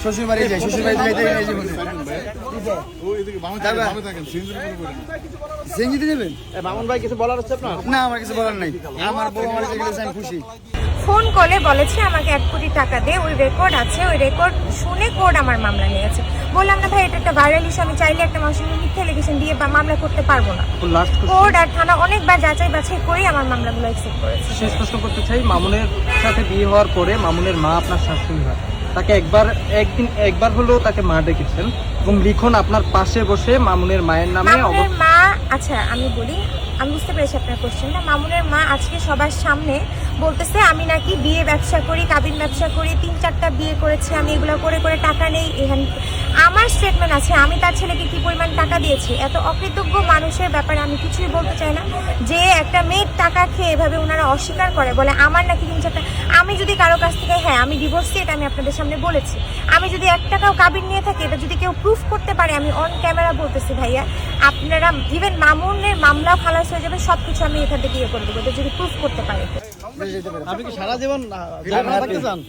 শ্বশুর বাড়ি যাই, শ্বশুর বাড়িতে যাইতে সিএনজিতে যাবেন? মামুন ভাই কিছু বলার হচ্ছে আপনার? না, আমার কিছু বলার নাই। আমার বউ আমার যেগুলো আমি খুশি। ফোন কলে বলেছে আমাকে 1 কোটি টাকা দে, ওই রেকর্ড আছে, ওই রেকর্ড শুনে কোর্ট আমার মামলা নিয়েছে। বললাম না ভাই, এটা একটা ভাইরাল ইস্যু, আমি চাইলে একটা মানুষের মিথ্যা লিগেশন দিয়ে বা মামলা করতে পারবো না। কোর্ট আর থানা অনেকবার যাচাই বাছাই করে আমার মামলাগুলো অ্যাকসেপ্ট করেছে। শেষ প্রশ্ন করতে চাই, মামুনের সাথে বিয়ে হওয়ার পরে মামুনের মা আপনার শাশুড়ি হয়, তাকে একবার হলেও তাকে মা ডেকেছেন এবং লিখন আপনার পাশে বসে মামুনের মায়ের নামে মামুনের মা, আচ্ছা আমি বলি, আমি বুঝতে পেরেছি আপনার কোশ্চেনটা। মামুনের মা আজকে সবার সামনে বলতেছে আমি নাকি বিয়ে ব্যবসা করি, কাবিন ব্যবসা করি, 3-4টা বিয়ে করেছি, আমি এগুলো করে করে টাকা নেই। এখানে আমার স্টেটমেন্ট আছে, আমি তার ছেলেকে কি পরিমাণ টাকা দিয়েছি। এত অকৃতজ্ঞ মানুষের ব্যাপারে আমি কিছুই বলতে চাই না, যে একটা মেয়ের টাকা খেয়ে এভাবে ওনারা অস্বীকার করে, বলে আমার নাকি 3-4টা। আমি যদি কারো কাছ থেকে, হ্যাঁ আমি ডিভোর্সি, এটা আমি আপনাদের সামনে বলেছি, আমি যদি 1 টাকাও কাবিন নিয়ে থাকি, এটা যদি কেউ প্রুফ করতে পারে, আমি অন ক্যামেরা বলতেছি ভাইয়া, আপনারা ইভেন মামুনের মামলাও খালাস হয়ে যাবে, সবকিছু আমি এখান থেকে ইয়ে করে দেবো, এটা যদি প্রুফ করতে পারে। আপনি কি সারা জীবন থাকতে চান?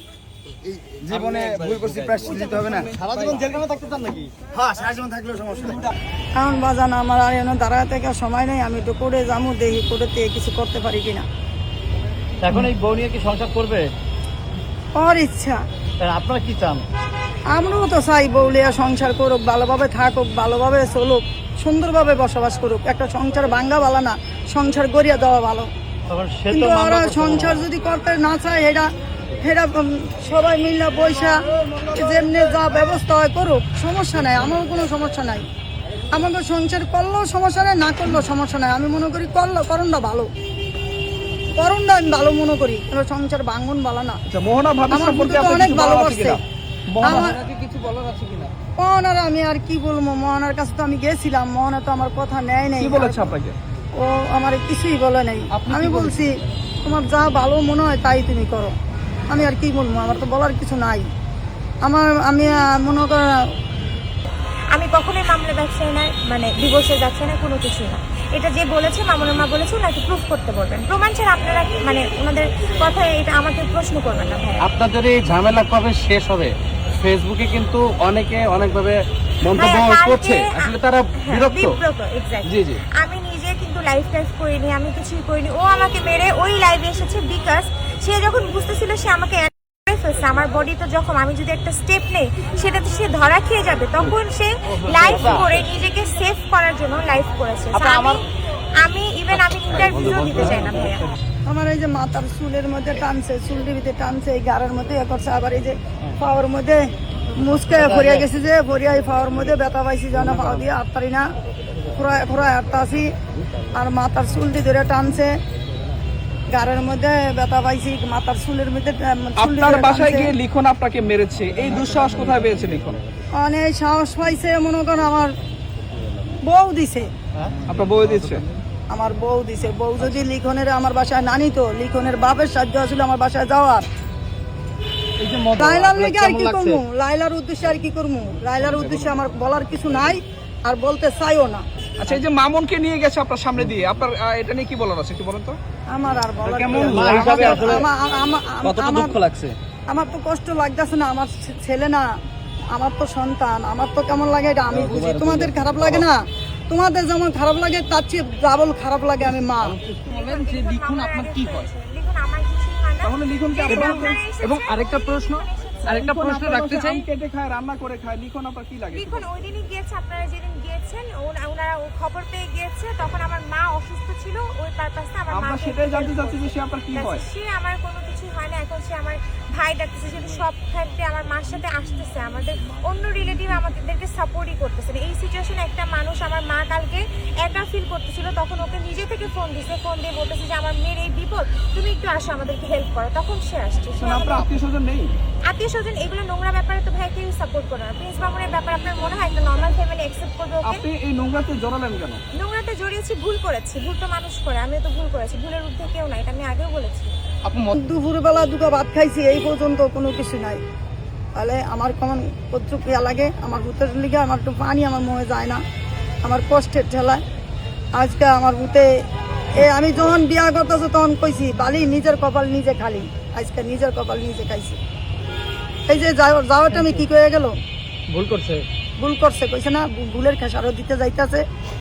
জীবনে ভুল করছি, প্রায়শ্চিত্ত দিতে হবে না? সারা জীবন জেলখানায় থাকতে চান নাকি? হ্যাঁ, সারা জীবন থাকলেও সমস্যা নেই। কারণ বাজান আমার আর এনে দাঁড়ায় থেকে সময় নেই, আমি তো করে যাবো, দেখি করে কিছু করতে পারি কিনা। এখন এই বউ নিয়ে কি সংসার করবে? ওর ইচ্ছা। আপনারা কি চান? আমরাও তো চাই বউলিয়া সংসার করুক, ভালোভাবে থাকুক, ভালোভাবে চলুক, সুন্দরভাবে বসবাস করুক। একটা সংসার ভাঙ্গা ভালো না, সংসার গড়িয়া দেওয়া ভালো। কিন্তু ওরা সংসার যদি করতে না চায়, এটা সবাই মিলে পয়সা যেমনি যা ব্যবস্থা হয় করুক, সমস্যা নাই, আমারও কোনো সমস্যা নাই। আমাকে সংসার করলেও সমস্যা নেই, না করলেও সমস্যা নাই। আমি মনে করি করণটা ভালো, করণটা আমি ভালো মনে করি, সংসার ভাঙন ভালো না। অনেক ভালোবাসছে মোহনার, আমি আর কি বলবো, মোহনার কাছে তো আমি গেছিলাম, মোহনা তো আমার কথা নেয় নাই। ও আমার কিছুই বলে নাই। আমি বলছি তোমার যা ভালো মনে হয় তাই তুমি করো, আমি আর কি বলবো, আমার তো বলার কিছু নাই। আমি মনে করেন আমি কখনোই মামলা ব্যবসায় না, মানে ডিভোর্সে যাচ্ছে না, কোনো কিছুই না। এটা যে বলেছে, মামুনের মা বলেছে, ওনাকে প্রুফ করতে বলবেন, প্রমাণ ছাড়া আপনারা মানে ওনাদের কথায় এটা আমাকে প্রশ্ন করবেন না ভাই। আপনাদের এই ঝামেলা কবে শেষ হবে? ফেসবুকে কিন্তু অনেকে অনেকভাবে মন্তব্য করছে, আসলে তারা বিরক্ত। জি জি, আমি নিজে কিন্তু লাইভ করিনি, আমি কিছুই করিনি। ও আমাকে মেরে ওই লাইভে এসেছে বিকজ সে যখন বুঝতেছিল সে আমাকে আমার বডি তো যখন আমি যদি একটা স্টেপ নেই সেটাতে সে ধরা খেয়ে যাবে, তখন সে লাইভ করে নিজেকে সেভ করার জন্য লাইভ করেছে। আমি ইভেন আমি ইন্টারভিউ দিতে চাই না ভাইয়া। আমার এই যে মাথার চুলের মধ্যে টানছে, চুলের ভিতরে টানছে, এই গাড়ের মধ্যে এ করছে, আবার এই যে পাওয়ার মধ্যে মুসকে ফরিয়া গেছি, যে ফরিয়া এই পাওয়ার মধ্যে ব্যথা পাইছি, যেন পাওয়া দিয়ে আটতারি না, ফোড়ায় আটটা আছি। আর মাথার চুল দিয়ে ধরে টানছে, গাড়ের মধ্যে ব্যথা পাইছি, মাথার চুলের মধ্যে। আপনার বাসায় গিয়ে লিখন আপনাকে মেরেছে, এই দুঃসাহস কোথায় পেয়েছে লিখন? অনেক সাহস পাইছে, মনে করেন আমার বউ দিছে। আপনার বউ দিচ্ছে? আমার বউ দিছে। বউ যদি লিখনের আমার বাসায় না নিত, লিখনের বাপের সাহায্য ছিল আমার বাসায় যাওয়ার। লাইলার লেগে আর কি করবো, লাইলার উদ্দেশ্যে আর কি করবো, লাইলার উদ্দেশ্যে আমার বলার কিছু নাই, আর বলতে চাইও না। আচ্ছা, এই যে মামুনকে নিয়ে গেছে আপনার সামনে দিয়ে, আপনার এটা নিয়ে কি বলার আছে একটু বলেন তো? আমার আর বলার আমার তো কষ্ট লাগতেছে না, আমার ছেলে না, আমার তো সন্তান, আমার তো কেমন লাগে এটা আমি বুঝি। তোমাদের খারাপ লাগে না? তোমাদের যেমন খারাপ লাগে তার চেয়ে ডাবল খারাপ লাগে। আমি মা। লিখন আপনার কি হয়? তাহলে লিখনকে এবং আরেকটা প্রশ্ন রাখতে চাই, কেটে খায়, রান্না করে খায়, লিখন আপনার কি লাগে? লিখন ওই দিনই গিয়েছে, আপনারা যেদিন গিয়েছেন ওনারা খবর পেয়ে গিয়েছে, তখন আমার মা অসুস্থ ছিল, ওই পারপাসে আমার মা সেটাই জানতে চাচ্ছি যে সে আপনার কি হয়। সে আমার কোনো কিছু হয় না, এখন সে আমার ভাই ডাকতেছে, যেহেতু সব ক্ষেত্রে আমার মার সাথে আসতেছে, আমাদের অন্য রিলেটিভ আমাদেরকে সাপোর্টই করতেছে। এই সিচুয়েশনে একটা মানুষ, আমার মা কালকে একা ফিল করতেছিল, তখন ওকে নিজে থেকে ফোন দিছে, ফোন দিয়ে বলতেছে যে আমার মেয়ের এই বিপদ, তুমি একটু আসো আমাদেরকে হেল্প করো, তখন সে আসছে। আপনার আত্মীয়স্বজন নেই? আত্মীয়স্বজন এগুলো নোংরা ব্যাপারে তো ভাই কেউ সাপোর্ট করে না। প্রিন্স মামুনের ব্যাপার আপনার মনে হয় একটা নর্মাল ফ্যামিলি অ্যাকসেপ্ট করবে ওকে? আপনি এই নোংরাতে জড়ালেন কেন? নোংরাতে জড়িয়েছি, ভুল করেছি, ভুল তো মানুষ করে, আমিও তো ভুল করেছি, ভুলের ঊর্ধ্বে কেউ না, এটা আমি আগেও বলেছি। দুপুরবেলা দুটো ভাত খাইছি, এই পর্যন্ত কোনো কিছু নাই। তাহলে আমার কেমন প্রতিক্রিয়া লাগে, আমার ভূতের লিগে আমার একটু পানি আমার মুখে যায় না, আমার কষ্টের ঠেলায়। আজকে আমার ভূতে আমি যখন বিয়া করতেছে তখন কইছি বালি নিজের কপাল নিজে খালি, আজকে নিজের কপাল নিজে খাইছি। এই যে যাওয়াটা আমি কি করে গেল ভুল করছে ভুল করছে কইছে না ভুলের খেসারত দিতে যাইতেছে